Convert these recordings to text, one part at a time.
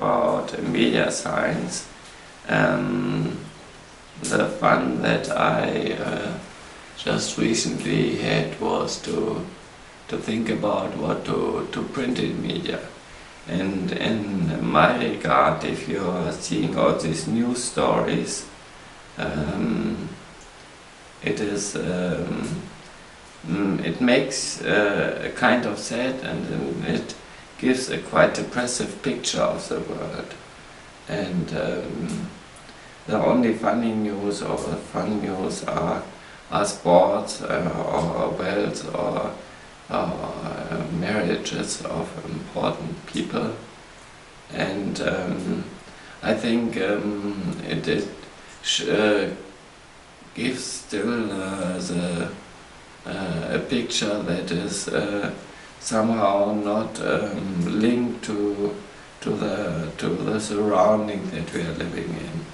about media science, the fun that I just recently had was to think about what to print in media. And in my regard, if you're seeing all these news stories, it makes a kind of sad, and it gives a quite depressive picture of the world. And the only funny news or fun news are sports or wealth or marriages of important people. And I think it gives still a picture that is somehow not linked to the surrounding that we are living in.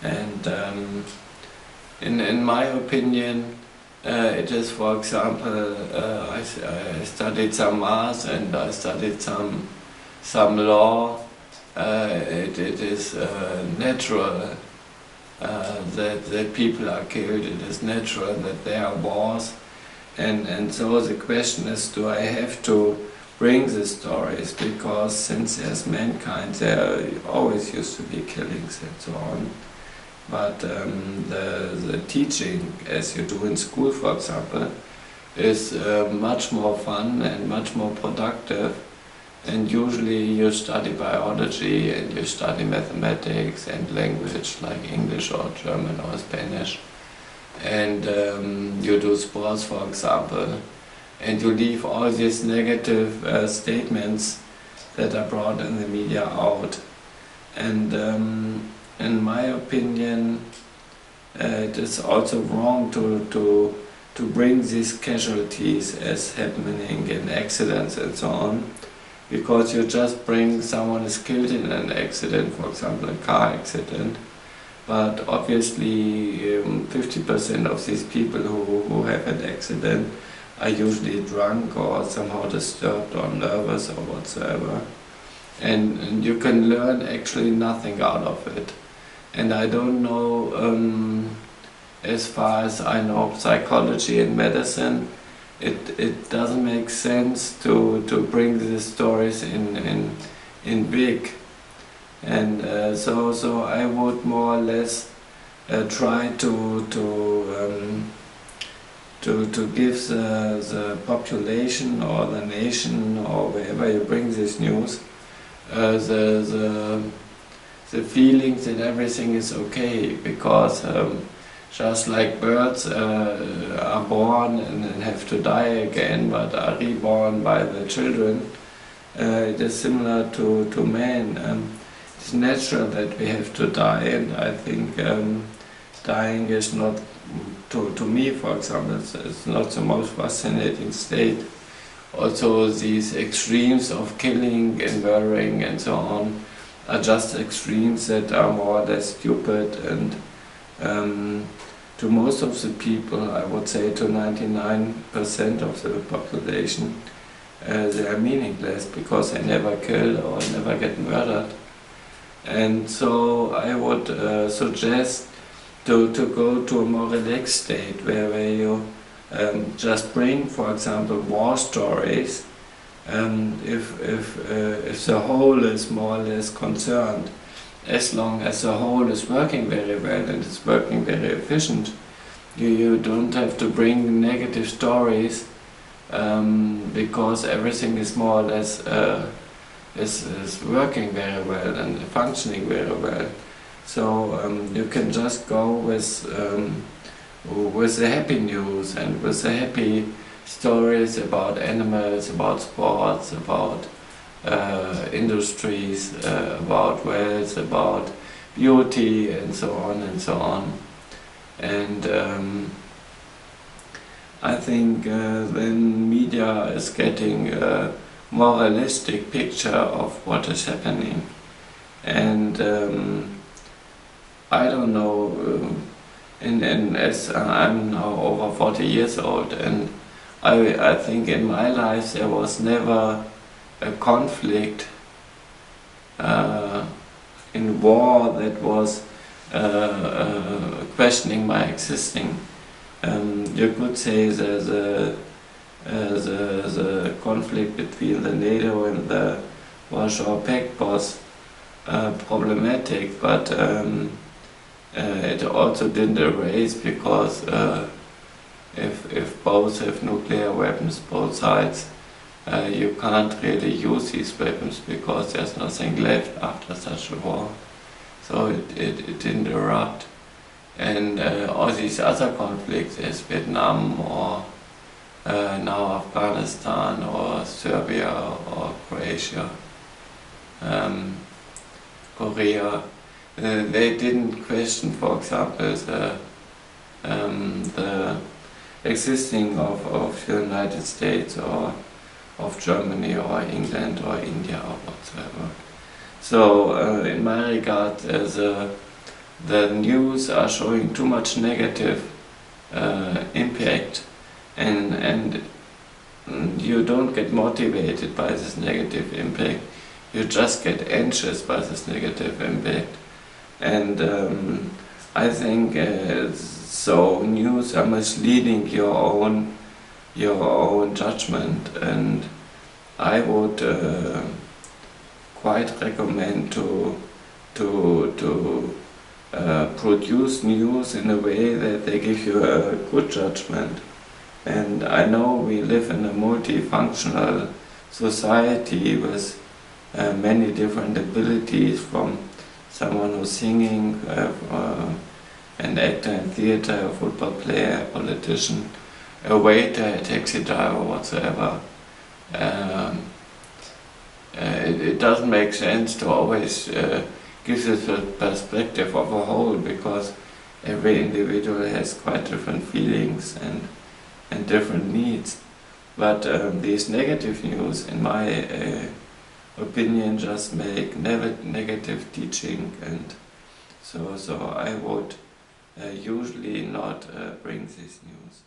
And in my opinion, it is, for example, I studied some math and I studied some law. It is natural that people are killed. It is natural that there are wars. And so the question is, do I have to bring the stories? Because since there's mankind, there always used to be killings and so on. But the teaching, as you do in school, for example, is much more fun and much more productive. And usually you study biology and you study mathematics and language like English or German or Spanish. And you do sports, for example, and you leave all these negative statements that are brought in the media out. And in my opinion, it is also wrong to bring these casualties as happening in accidents and so on, because you just bring someone is killed in an accident, for example a car accident. But obviously 50% of these people who have an accident are usually drunk or somehow disturbed or nervous or whatsoever. And you can learn actually nothing out of it. And I don't know, as far as I know psychology and medicine, it doesn't make sense to bring these stories in big. And so I would more or less try to give the population or the nation or wherever you bring this news the feelings that everything is okay, because just like birds are born and then have to die again but are reborn by the children, it is similar to man. It's natural that we have to die, and I think dying is not, to me for example, it's not the most fascinating state. Also these extremes of killing and murdering and so on are just extremes that are more or less stupid, and to most of the people, I would say to 99% of the population, they are meaningless because they never kill or never get murdered. And so I would suggest to go to a more relaxed state where you just bring, for example, war stories. If the whole is more or less concerned, as long as the whole is working very well and it's working very efficient, you don't have to bring negative stories, because everything is more or less is working very well and functioning very well. So you can just go with the happy news and with the happy stories about animals, about sports, about industries, about wealth, about beauty, and so on and so on. And I think then media is getting a more realistic picture of what is happening. And I don't know, and as I'm now over 40 years old, and I think in my life there was never a conflict war that was questioning my existing. You could say that the conflict between the NATO and the Warsaw Pact was problematic, but it also didn't erase, because if both have nuclear weapons, both sides, you can't really use these weapons because there's nothing left after such a war. So it didn't erupt. And all these other conflicts, as Vietnam or now Afghanistan or Serbia or Croatia, Korea, they didn't question, for example, the existing of the United States or of Germany or England or India or whatsoever. So in my regard, the news are showing too much negative impact, and you don't get motivated by this negative impact. You just get anxious by this negative impact. And I think so news are misleading your own judgment, and I would quite recommend to produce news in a way that they give you a good judgment. And I know we live in a multifunctional society with many different abilities, from someone who's singing, an actor in theater, a football player, a politician, a waiter, a taxi driver, whatsoever. It doesn't make sense to always give this perspective of a whole, because every individual has quite different feelings and different needs. But these negative news, in my opinion, just make negative teaching, and so I would usually not bring this news.